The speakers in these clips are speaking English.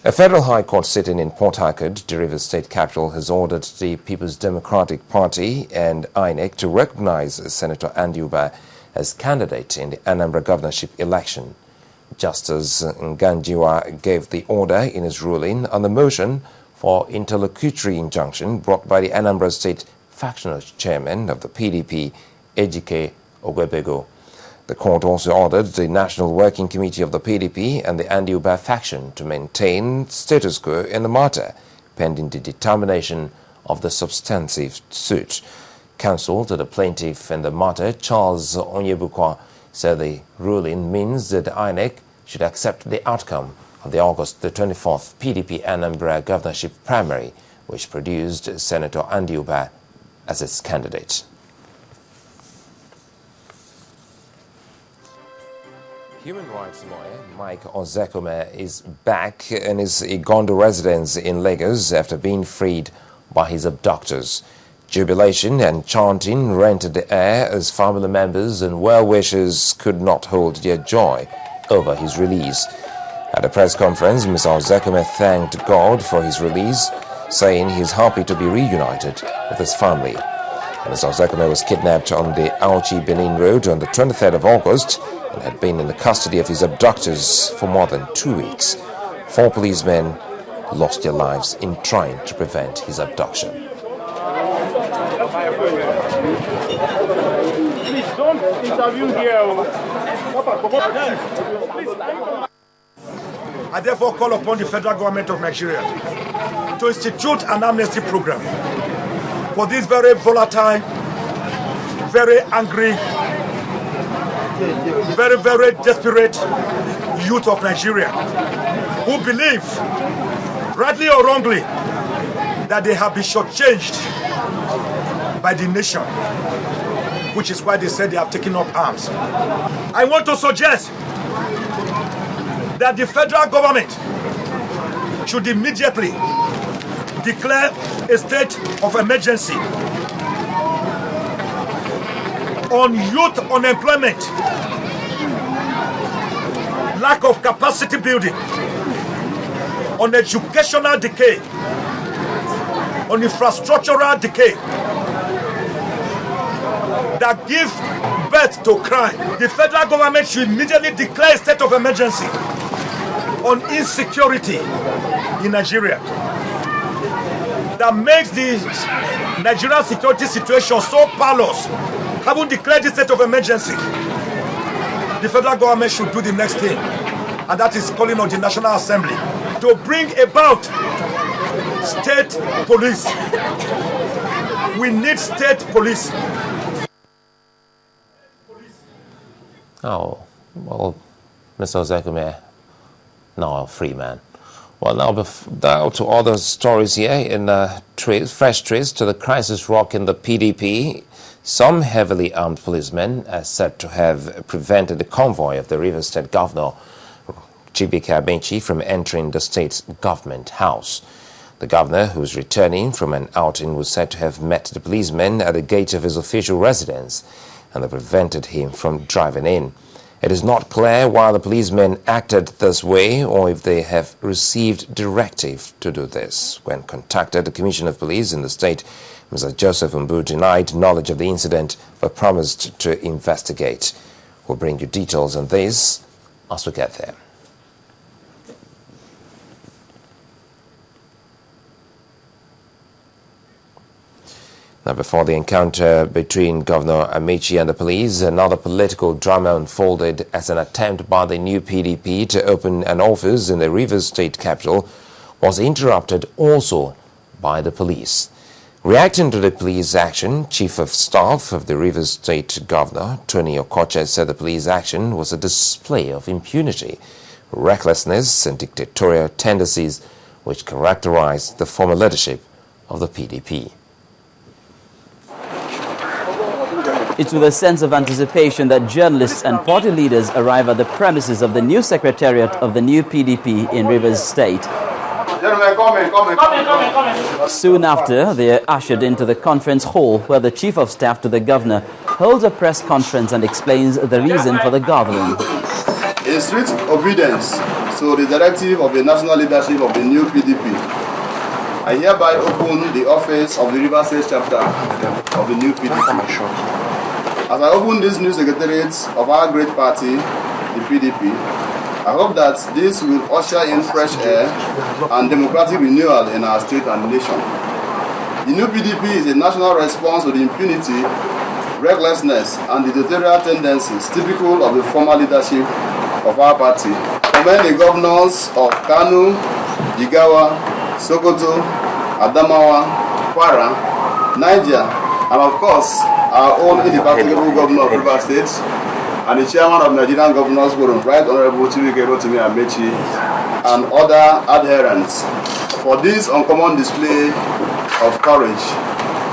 A federal high court sitting in Port Harcourt, the Rivers State capital, has ordered the People's Democratic Party and INEC to recognize Senator Andy Uba as candidate in the Anambra governorship election. Justice Nganjiwa gave the order in his ruling on the motion for interlocutory injunction brought by the Anambra State factional chairman of the PDP, Ejike Ogwebego. The court also ordered the National Working Committee of the PDP and the Andy Uba faction to maintain status quo in the matter, pending the determination of the substantive suit. Counsel to the plaintiff in the matter, Charles Onyebukwa, said the ruling means that the INEC should accept the outcome of the August the 24th PDP Anambra governorship primary, which produced Senator Andy Uba as its candidate. Human rights lawyer Mike Ozekome is back in his Igondo residence in Lagos after being freed by his abductors. Jubilation and chanting rented the air as family members and well-wishers could not hold their joy over his release. At a press conference, Mr. Ozekome thanked God for his release, saying he is happy to be reunited with his family. Mr. Ozekome was kidnapped on the Auchi-Benin Road on the 23rd of August and had been in the custody of his abductors for more than 2 weeks. 4 policemen lost their lives in trying to prevent his abduction. Please don't interview here. I therefore call upon the federal government of Nigeria to institute an amnesty program for this very volatile, very angry, very desperate youth of Nigeria who believe, rightly or wrongly, that they have been shortchanged by the nation, which is why they said they have taken up arms. I want to suggest that the federal government should immediately declare a state of emergency on youth unemployment, lack of capacity building, on educational decay, on infrastructural decay that give birth to crime. The federal government should immediately declare a state of emergency on insecurity in Nigeria that makes the Nigerian security situation so perilous. Haven't declared the state of emergency. The federal government should do the next thing, and that is calling on the National Assembly to bring about state police. We need state police. Oh, well, Mr. Ozekome, now a free man. Well, now to other stories here in fresh trace to the crisis rock in the PDP. Some heavily armed policemen are said to have prevented the convoy of the Rivers State Governor, Chibuike Abenchi, from entering the state's government house. The governor, who was returning from an outing, was said to have met the policemen at the gate of his official residence, and they prevented him from driving in. It is not clear why the policemen acted this way or if they have received directive to do this. When contacted, the Commissioner of Police in the state, Mr. Joseph Mbu, denied knowledge of the incident but promised to investigate. We'll bring you details on this as we get there. Now, before the encounter between Governor Amechi and the police, another political drama unfolded as an attempt by the new PDP to open an office in the Rivers State capital was interrupted also by the police. Reacting to the police action, Chief of Staff of the Rivers State Governor, Tony Okocha, said the police action was a display of impunity, recklessness and dictatorial tendencies which characterized the former leadership of the PDP. It's with a sense of anticipation that journalists and party leaders arrive at the premises of the new secretariat of the new PDP in Rivers State. Soon after, they are ushered into the conference hall where the Chief of Staff to the Governor holds a press conference and explains the reason for the gathering. In strict obedience to the directive of the national leadership of the new PDP, I hereby open the office of the Rivers State chapter of the new PDP. As I open this new secretariat of our great party, the PDP, I hope that this will usher in fresh air and democratic renewal in our state and nation. The new PDP is a national response to the impunity, recklessness, and dictatorial tendencies typical of the former leadership of our party. I commend the governors of Kano, Jigawa, Sokoto, Adamawa, Kwara, Niger, and of course, our own indefatigable governor of Rivers State and the chairman of Nigerian Governors Forum, Right Honorable Chibuike Rotimi Amechi, and other adherents for this uncommon display of courage.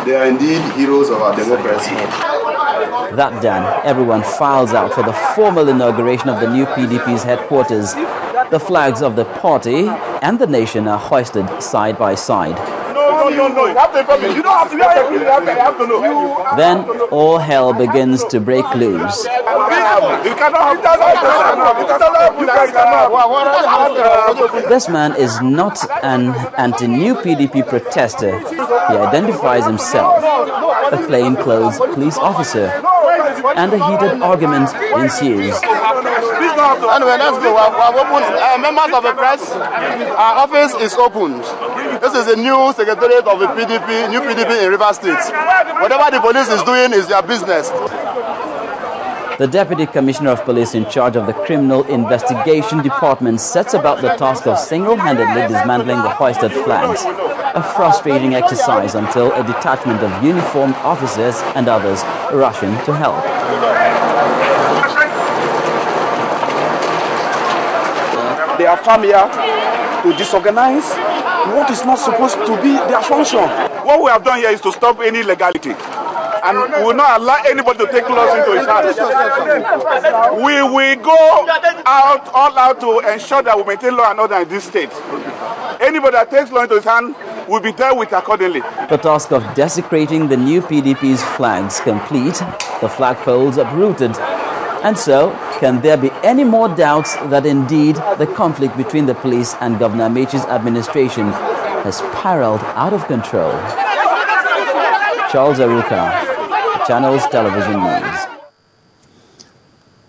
They are indeed heroes of our democracy. That done, everyone files out for the formal inauguration of the new PDP's headquarters. The flags of the party and the nation are hoisted side by side. No. You have to. You don't have to. You have to know. Then all hell begins to break loose. This man is not an anti-new PDP protester. He identifies himself, a plainclothes police officer, and a heated argument ensues. Anyway, let's go. Members of the press, our office is opened. This is a new secretariat of the PDP, new PDP in Rivers State. Whatever the police is doing is their business. The Deputy Commissioner of Police in charge of the Criminal Investigation Department sets about the task of single-handedly dismantling the hoisted flags. A frustrating exercise until a detachment of uniformed officers and others rush in to help. They have come here to disorganize what is not supposed to be their function. What we have done here is to stop any illegality. And we will not allow anybody to take laws into his hands. We will go all out to ensure that we maintain law and order in this state. Anybody that takes law into his hand will be dealt with accordingly. The task of desecrating the new PDP's flags complete, the flagpoles uprooted. And so, can there be any more doubts that indeed the conflict between the police and Governor Amechi's administration has spiraled out of control? Charles Aruka, Channels Television News.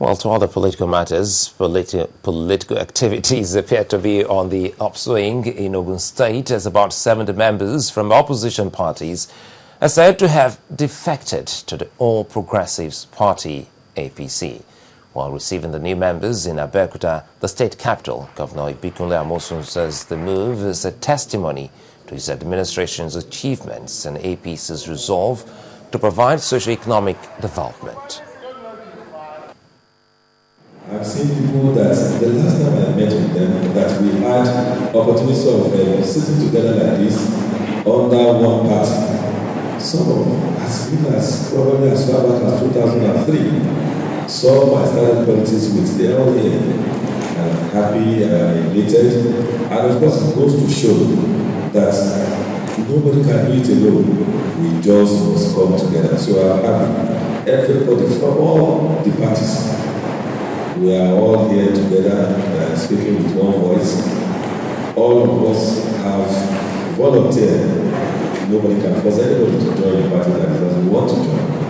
Well, to other political matters, political activities appear to be on the upswing in Ogun State as about 70 members from opposition parties are said to have defected to the All Progressives Party, APC. While receiving the new members in Abeokuta, the state capital, Governor Ibikunle Amosun says the move is a testimony to his administration's achievements and APC's resolve to provide socio-economic development. I've seen people that the last time I met with them, that we had opportunity of sitting together like this under one party. Some of as little as probably as far back as 2003. Some I started politics with their own here. I'm happy, elated, and of course it goes to show that nobody can do it alone. We just must come together. So I'm happy. Everybody from all the parties, we are all here together, speaking with one voice. All of us have volunteered. Nobody can force anybody to join the party that doesn't want to join.